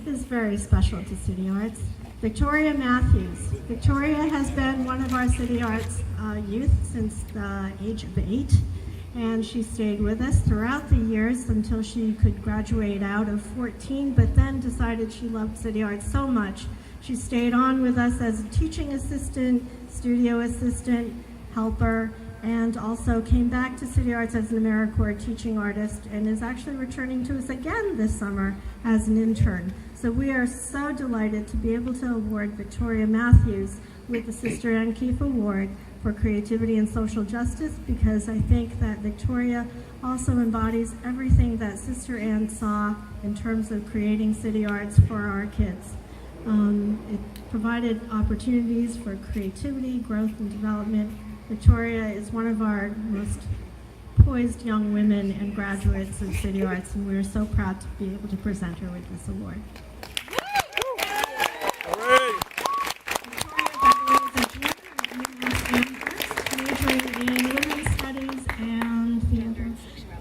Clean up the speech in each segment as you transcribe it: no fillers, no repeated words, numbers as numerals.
is very special to City Arts. Victoria Matthews. Victoria has been one of our City Arts youth since the age of 8, and she stayed with us throughout the years until she could graduate out of 14, but then decided she loved City Arts so much. She stayed on with us as a teaching assistant, studio assistant, helper, and also came back to City Arts as an AmeriCorps teaching artist and is actually returning to us again this summer as an intern. So we are so delighted to be able to award Victoria Matthews with the Sister Ann Keefe Award for Creativity and Social Justice, because I think that Victoria also embodies everything that Sister Ann saw in terms of creating City Arts for our kids. It provided opportunities for creativity, growth, and development. Victoria is one of our most poised young women and graduates of City Arts, and we're so proud to be able to present her with this award.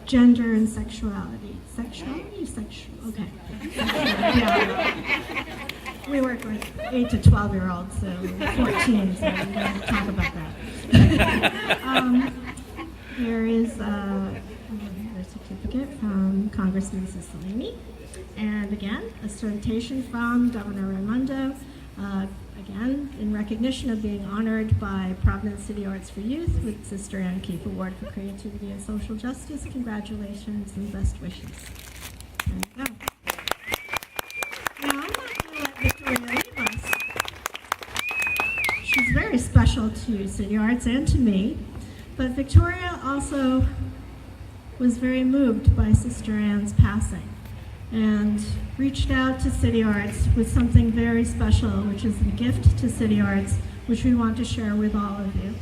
Gender and sexuality. Sexuality? Okay. Yeah. We work with 8 to 12-year-olds, so 14, so we don't talk about that. Here is a certificate from Congressman Cicilline, and again, a citation from Governor Raimondo, again, in recognition of being honored by Providence City Arts for Youth with Sister Ann Keefe Award for Creativity and Social Justice. Congratulations and best wishes. There you go. Now, I'm not going to let Victoria leave us. She's very special to City Arts and to me, but Victoria also was very moved by Sister Ann's passing and reached out to City Arts with something very special, which is a gift to City Arts, which we want to share with all of you.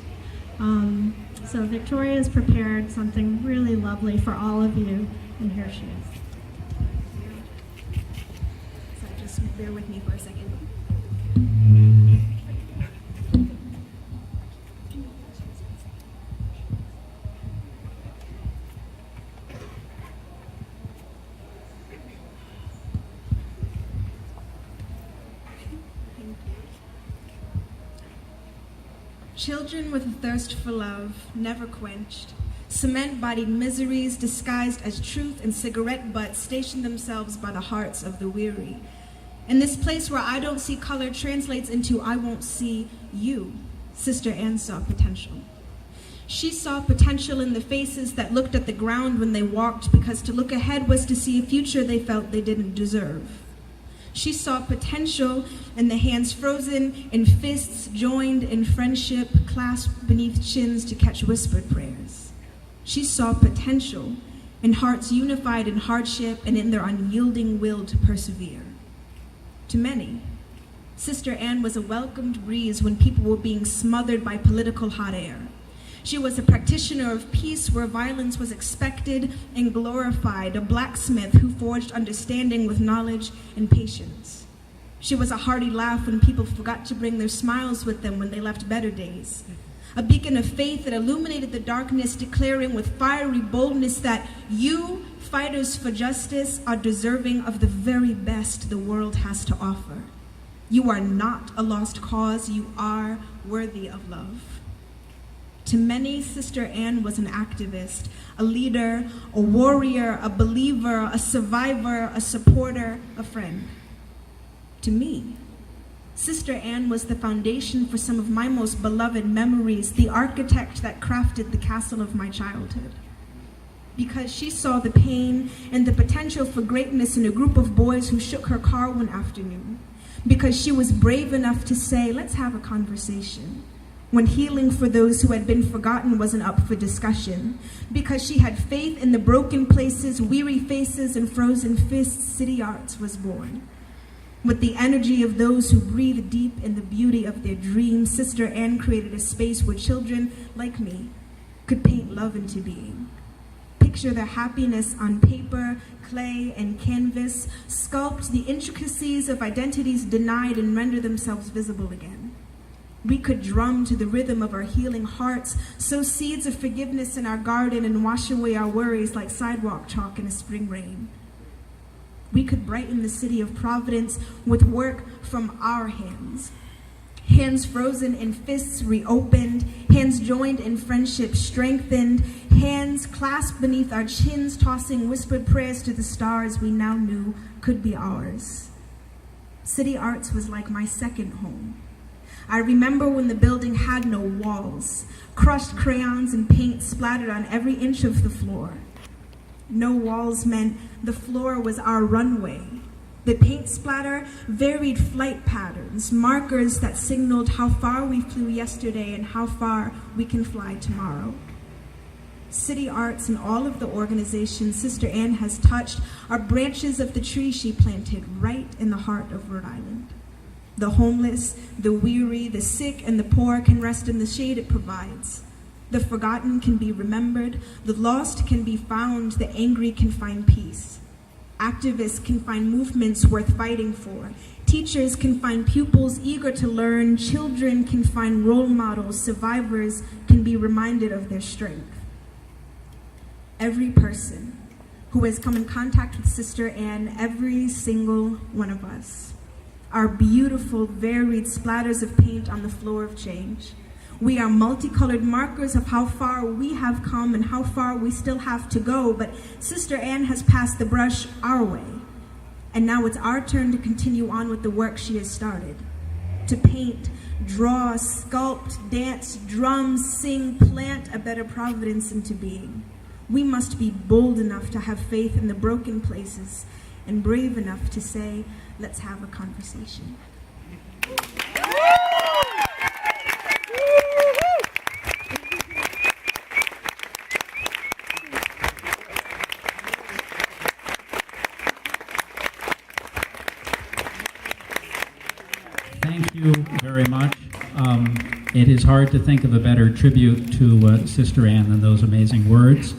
So Victoria has prepared something really lovely for all of you, and here she is. So just bear with me for a second. Children with a thirst for love, never quenched, cement-bodied miseries disguised as truth and cigarette butts station themselves by the hearts of the weary. And this place where I don't see color translates into I won't see you. Sister Ann saw potential. She saw potential in the faces that looked at the ground when they walked, because to look ahead was to see a future they felt they didn't deserve. She saw potential in the hands frozen in fists joined in friendship, clasped beneath chins to catch whispered prayers. She saw potential in hearts unified in hardship and in their unyielding will to persevere. To many, Sister Ann was a welcomed breeze when people were being smothered by political hot air. She was a practitioner of peace where violence was expected and glorified, a blacksmith who forged understanding with knowledge and patience. She was a hearty laugh when people forgot to bring their smiles with them when they left better days. A beacon of faith that illuminated the darkness, declaring with fiery boldness that you, fighters for justice, are deserving of the very best the world has to offer. You are not a lost cause, you are worthy of love. To many, Sister Ann was an activist, a leader, a warrior, a believer, a survivor, a supporter, a friend. To me, Sister Ann was the foundation for some of my most beloved memories, the architect that crafted the castle of my childhood. Because she saw the pain and the potential for greatness in a group of boys who shook her car one afternoon. Because she was brave enough to say, let's have a conversation, when healing for those who had been forgotten wasn't up for discussion. Because she had faith in the broken places, weary faces, and frozen fists, City Arts was born. With the energy of those who breathe deep in the beauty of their dreams, Sister Ann created a space where children like me could paint love into being. Picture their happiness on paper, clay, and canvas, sculpt the intricacies of identities denied and render themselves visible again. We could drum to the rhythm of our healing hearts, sow seeds of forgiveness in our garden, and wash away our worries like sidewalk chalk in a spring rain. we could brighten the city of Providence with work from our hands. Hands frozen in fists reopened, hands joined in friendship strengthened, hands clasped beneath our chins, tossing whispered prayers to the stars we now knew could be ours. City Arts was like my second home. I remember when the building had no walls, crushed crayons and paint splattered on every inch of the floor. No walls meant the floor was our runway. The paint splatter varied flight patterns, markers that signaled how far we flew yesterday and how far we can fly tomorrow. City Arts and all of the organizations Sister Ann has touched are branches of the tree she planted right in the heart of Rhode Island. The homeless, the weary, the sick, and the poor can rest in the shade it provides. The forgotten can be remembered, the lost can be found, the angry can find peace. Activists can find movements worth fighting for. Teachers can find pupils eager to learn. Children can find role models. Survivors can be reminded of their strength. Every person who has come in contact with Sister Ann, every single one of us, are beautiful, varied splatters of paint on the floor of change. We are multicolored markers of how far we have come and how far we still have to go, but Sister Ann has passed the brush our way. And now it's our turn to continue on with the work she has started. To paint, draw, sculpt, dance, drum, sing, plant a better Providence into being. We must be bold enough to have faith in the broken places and brave enough to say, let's have a conversation. Thank you very much. It is hard to think of a better tribute to Sister Ann than those amazing words.